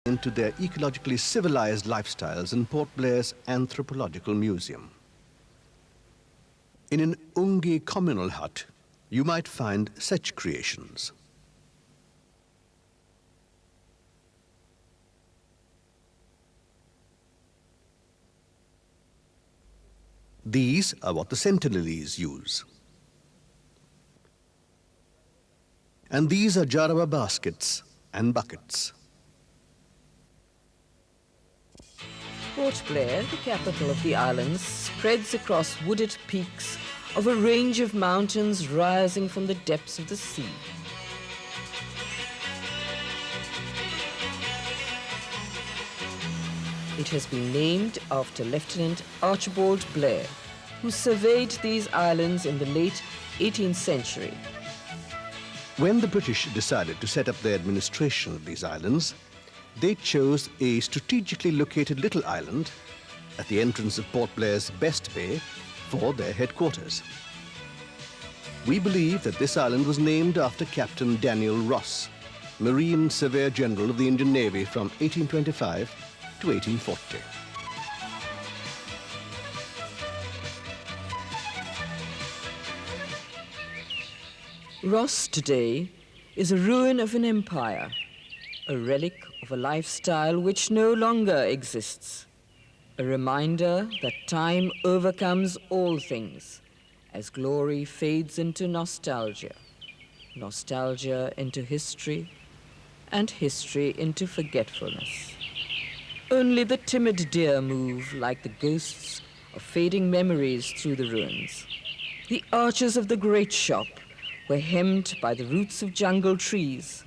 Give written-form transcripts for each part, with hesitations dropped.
into their ecologically civilized lifestyles in Port Blair's Anthropological Museum. In an Ungi communal hut, you might find such creations. These are what the Sentinelese use. And these are Jarawa baskets and buckets. Port Blair, the capital of the islands, spreads across wooded peaks of a range of mountains rising from the depths of the sea. It has been named after Lieutenant Archibald Blair, who surveyed these islands in the late 18th century. When the British decided to set up their administration of these islands, they chose a strategically located little island at the entrance of Port Blair's Best Bay for their headquarters. We believe that this island was named after Captain Daniel Ross, Marine Surveyor General of the Indian Navy from 1825 to 1840. Ross today is a ruin of an empire, a relic of a lifestyle which no longer exists, a reminder that time overcomes all things as glory fades into nostalgia, nostalgia into history, and history into forgetfulness. Only the timid deer move like the ghosts of fading memories through the ruins. The arches of the great shop were hemmed by the roots of jungle trees.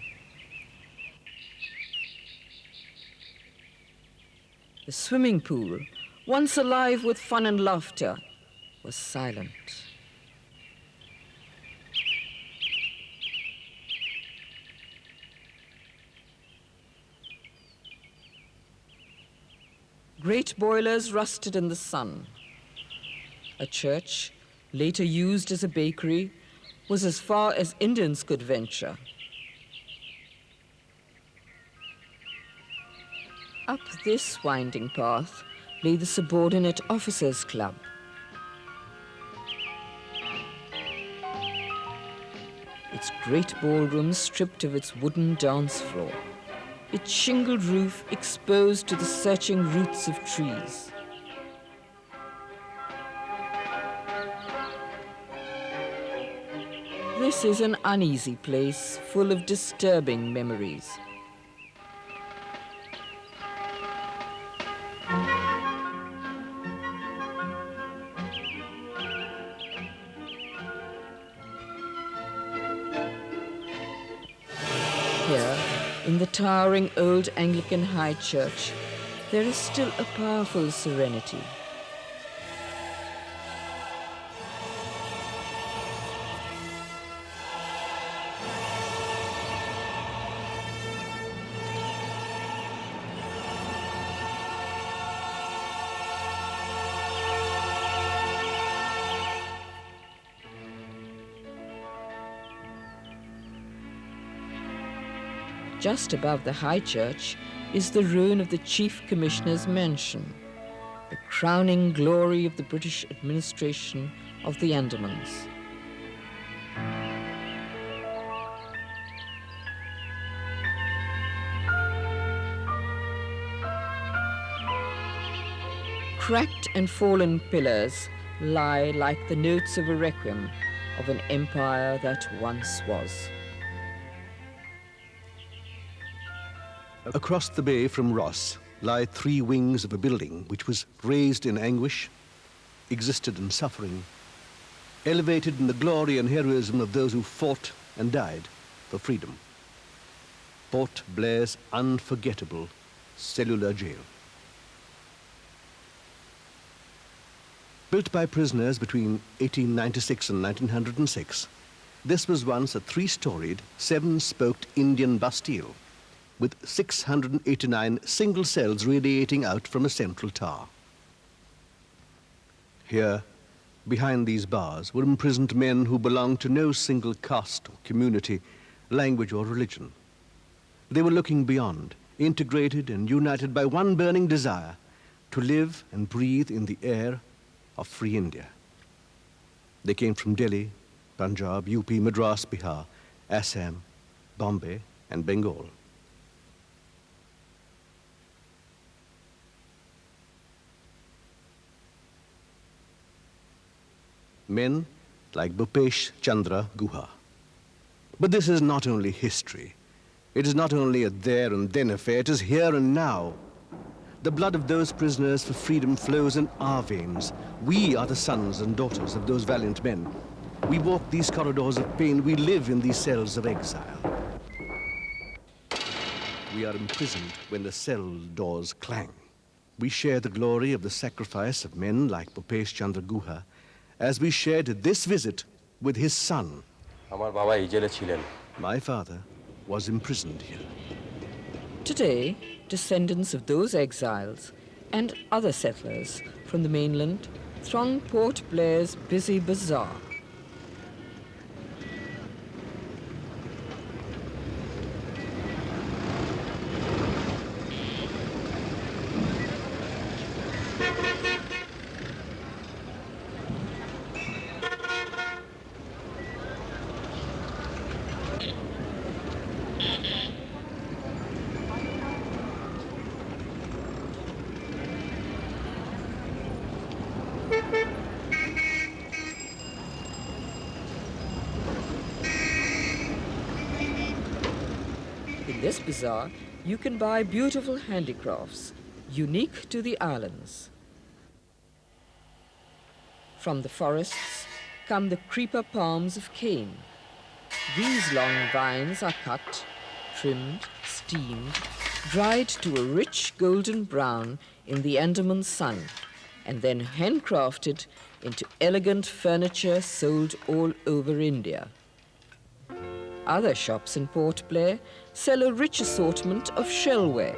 The swimming pool, once alive with fun and laughter, was silent. Great boilers rusted in the sun. A church, later used as a bakery, was as far as Indians could venture. Up this winding path lay the Subordinate Officers Club. Its great ballroom stripped of its wooden dance floor, its shingled roof exposed to the searching roots of trees. This is an uneasy place full of disturbing memories. Here, in the towering old Anglican High Church, there is still a powerful serenity. Just above the High Church is the ruin of the Chief Commissioner's mansion, the crowning glory of the British administration of the Andamans. Cracked and fallen pillars lie like the notes of a requiem of an empire that once was. Across the bay from Ross lie three wings of a building which was raised in anguish, existed in suffering, elevated in the glory and heroism of those who fought and died for freedom. Port Blair's unforgettable cellular jail. Built by prisoners between 1896 and 1906, this was once a three-storied, seven-spoked Indian bastille, with 689 single cells radiating out from a central tower. Here, behind these bars, were imprisoned men who belonged to no single caste or community, language or religion. They were looking beyond, integrated and united by one burning desire to live and breathe in the air of free India. They came from Delhi, Punjab, UP, Madras, Bihar, Assam, Bombay, and Bengal. Men like Bhupesh Chandra Guha. But this is not only history. It is not only a there and then affair, it is here and now. The blood of those prisoners for freedom flows in our veins. We are the sons and daughters of those valiant men. We walk these corridors of pain. We live in these cells of exile. We are imprisoned when the cell doors clang. We share the glory of the sacrifice of men like Bhupesh Chandra Guha as we shared this visit with his son. My father was imprisoned here. Today, descendants of those exiles and other settlers from the mainland throng Port Blair's busy bazaar. In this bazaar, you can buy beautiful handicrafts, unique to the islands. From the forests come the creeper palms of cane. These long vines are cut, trimmed, steamed, dried to a rich golden brown in the Andaman sun, and then handcrafted into elegant furniture sold all over India. Other shops in Port Blair sell a rich assortment of shellware.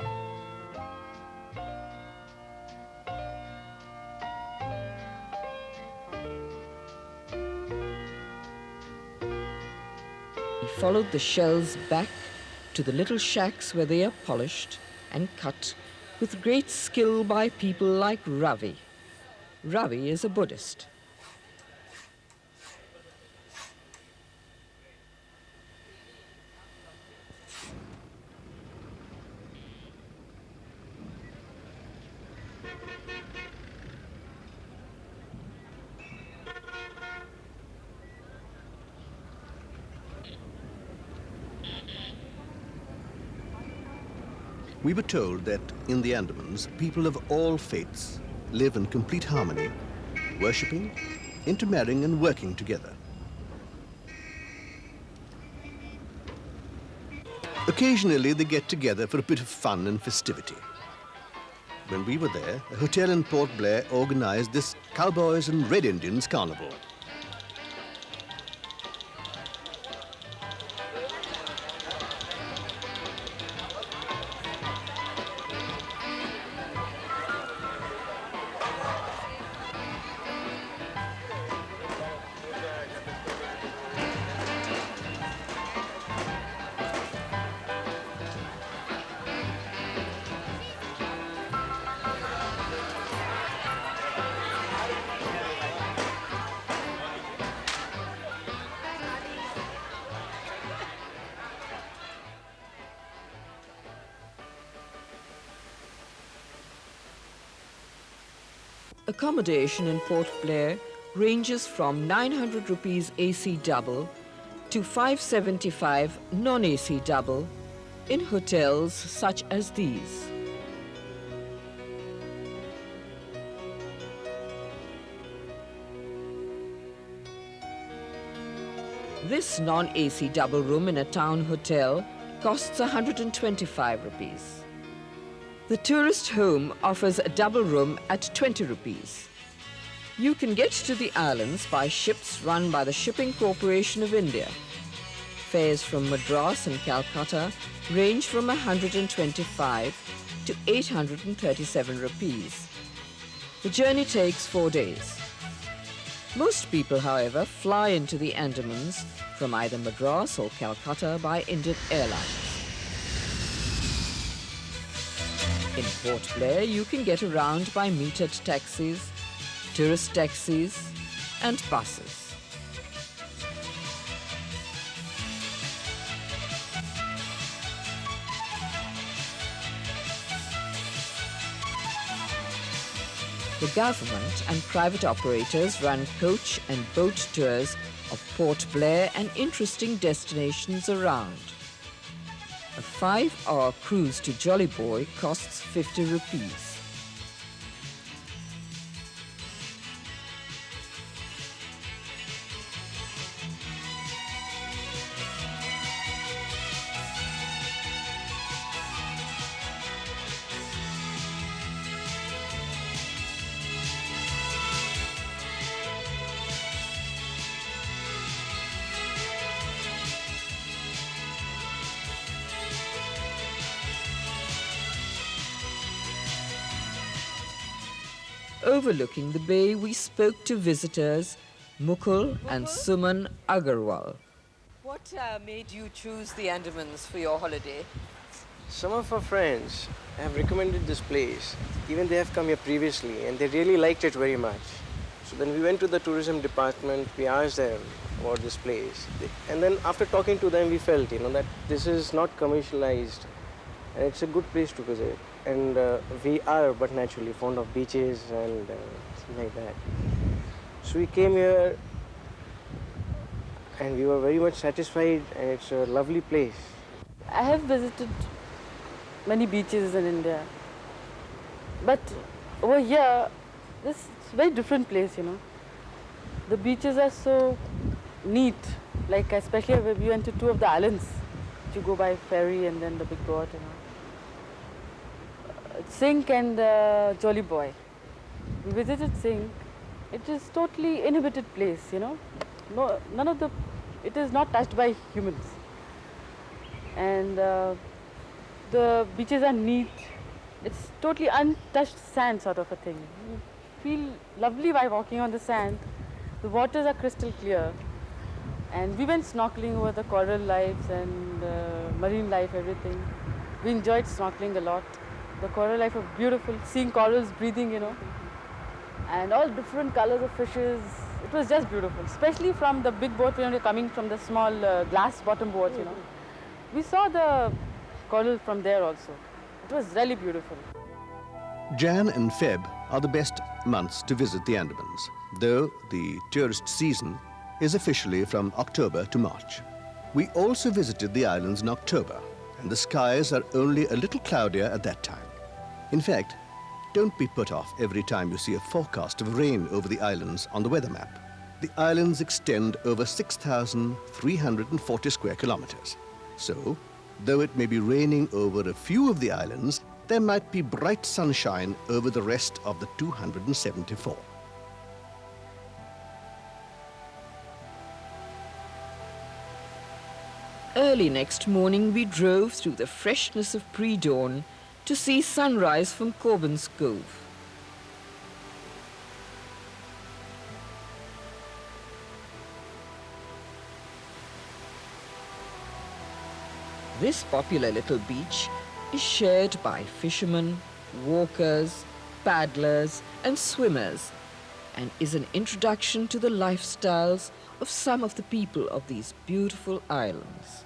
We followed the shells back to the little shacks where they are polished and cut with great skill by people like Ravi. Ravi is a Buddhist. We were told that in the Andamans, people of all faiths live in complete harmony, worshipping, intermarrying and working together. Occasionally they get together for a bit of fun and festivity. When we were there, a hotel in Port Blair organized this Cowboys and Red Indians carnival. Accommodation in Port Blair ranges from 900 rupees AC double to 575 non-AC double in hotels such as these. This non-AC double room in a town hotel costs 125 rupees. The tourist home offers a double room at 20 rupees. You can get to the islands by ships run by the Shipping Corporation of India. Fares from Madras and Calcutta range from 125 to 837 rupees. The journey takes 4 days. Most people, however, fly into the Andamans from either Madras or Calcutta by Indian Airlines. In Port Blair, you can get around by metered taxis, tourist taxis, and buses. The government and private operators run coach and boat tours of Port Blair and interesting destinations around. A 5-hour cruise to Jolly Boy costs 50 rupees. Overlooking the bay, we spoke to visitors Mukul and Suman Agarwal. What made you choose the Andamans for your holiday? Some of our friends have recommended this place. Even they have come here previously and they really liked it very much. So then we went to the tourism department, we asked them about this place. And then after talking to them, we felt, that this is not commercialized and it's a good place to visit. And we are, but naturally, fond of beaches and something like that. So we came here and we were very much satisfied, and it's a lovely place. I have visited many beaches in India, but over here, this is a very different place, The beaches are so neat, like especially when we went to 2 of the islands. You go by ferry and then the big boat, Sink and Jolly Boy. We visited Sink. It is totally inhabited place, No, none of the, it is not touched by humans. And the beaches are neat. It's totally untouched sand sort of a thing. You feel lovely by walking on the sand. The waters are crystal clear. And we went snorkeling over the coral lives and marine life, everything. We enjoyed snorkeling a lot. The coral life was beautiful, seeing corals breathing, and all different colors of fishes. It was just beautiful, especially from the big boat when we were coming from the small glass bottom boat, We saw the coral from there also. It was really beautiful. Jan and Feb are the best months to visit the Andamans, though the tourist season is officially from October to March. We also visited the islands in October, and the skies are only a little cloudier at that time. In fact, don't be put off every time you see a forecast of rain over the islands on the weather map. The islands extend over 6,340 square kilometers. So, though it may be raining over a few of the islands, there might be bright sunshine over the rest of the 274. Early next morning, we drove through the freshness of pre-dawn to see sunrise from Corbin's Cove. This popular little beach is shared by fishermen, walkers, paddlers and swimmers, and is an introduction to the lifestyles of some of the people of these beautiful islands.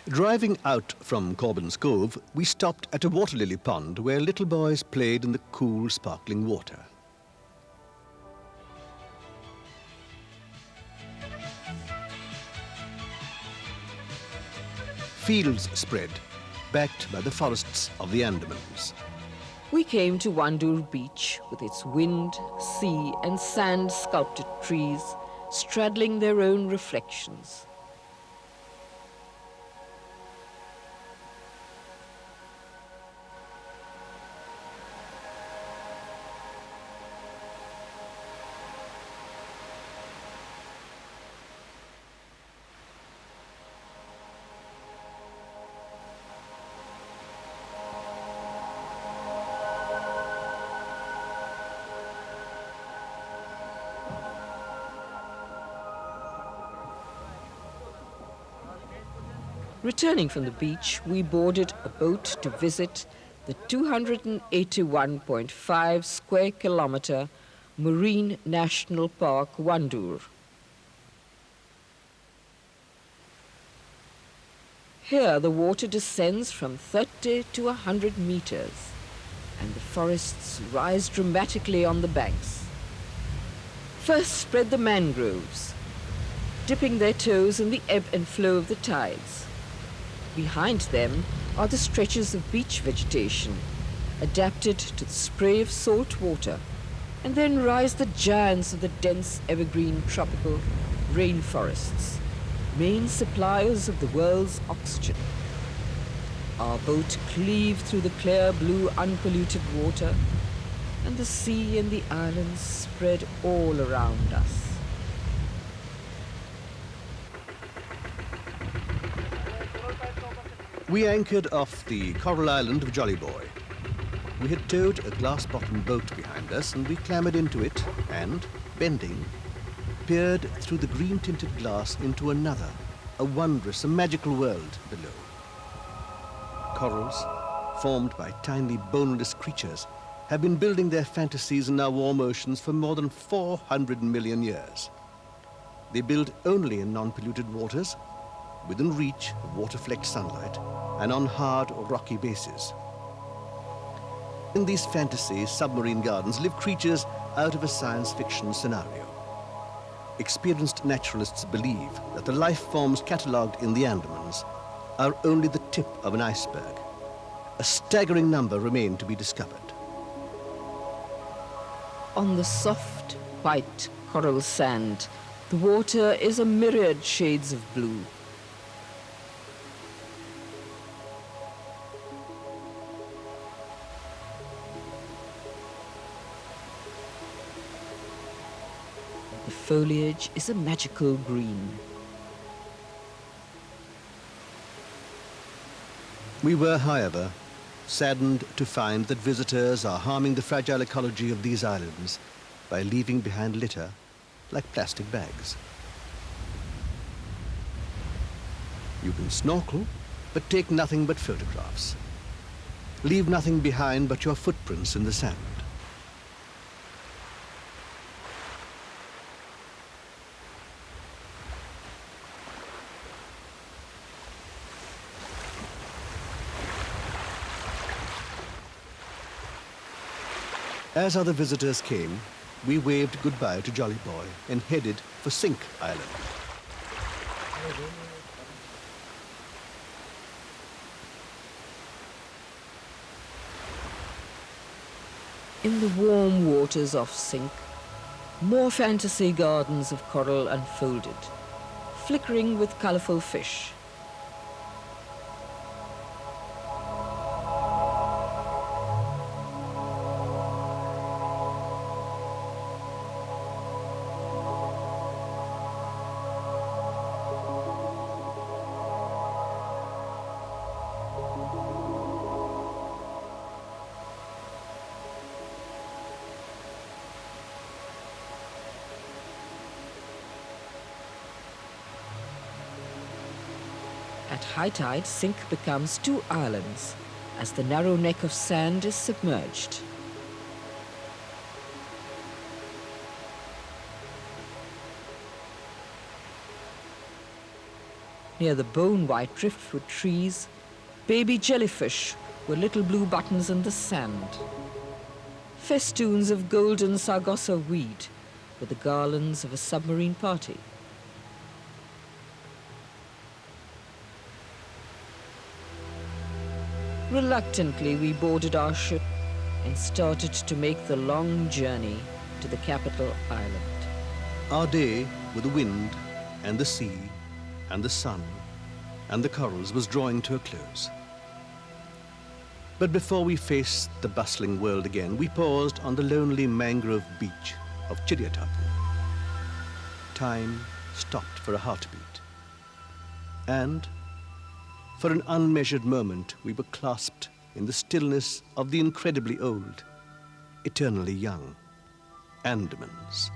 Driving out from Corbin's Cove, we stopped at a water lily pond where little boys played in the cool, sparkling water. Fields spread, backed by the forests of the Andamans. We came to Wandur Beach with its wind, sea and sand sculpted trees, straddling their own reflections. Returning from the beach, we boarded a boat to visit the 281.5 square kilometer Marine National Park Wandur. Here the water descends from 30 to 100 meters and the forests rise dramatically on the banks. First spread the mangroves, dipping their toes in the ebb and flow of the tides. Behind them are the stretches of beach vegetation, adapted to the spray of salt water, and then rise the giants of the dense evergreen tropical rainforests, main suppliers of the world's oxygen. Our boat cleaved through the clear blue unpolluted water, and the sea and the islands spread all around us. We anchored off the coral island of Jolly Boy. We had towed a glass-bottomed boat behind us, and we clambered into it and, bending, peered through the green-tinted glass into another, a wondrous, a magical world below. Corals, formed by tiny boneless creatures, have been building their fantasies in our warm oceans for more than 400 million years. They build only in non-polluted waters, within reach of water-flecked sunlight, and on hard or rocky bases. In these fantasy submarine gardens live creatures out of a science fiction scenario. Experienced naturalists believe that the life forms catalogued in the Andamans are only the tip of an iceberg. A staggering number remain to be discovered. On the soft, white coral sand, the water is a myriad shades of blue. The foliage is a magical green. We were, however, saddened to find that visitors are harming the fragile ecology of these islands by leaving behind litter like plastic bags. You can snorkel, but take nothing but photographs. Leave nothing behind but your footprints in the sand. As other visitors came, we waved goodbye to Jolly Boy and headed for Sink Island. In the warm waters of Sink, more fantasy gardens of coral unfolded, flickering with colorful fish. At high tide, Sink becomes two islands as the narrow neck of sand is submerged. Near the bone-white driftwood trees, baby jellyfish were little blue buttons in the sand. Festoons of golden sargasso weed were the garlands of a submarine party. Reluctantly, we boarded our ship and started to make the long journey to the capital island. Our day with the wind and the sea and the sun and the corals was drawing to a close. But before we faced the bustling world again, we paused on the lonely mangrove beach of Chidiatapu. Time stopped for a heartbeat. And for an unmeasured moment, we were clasped in the stillness of the incredibly old, eternally young Andamans.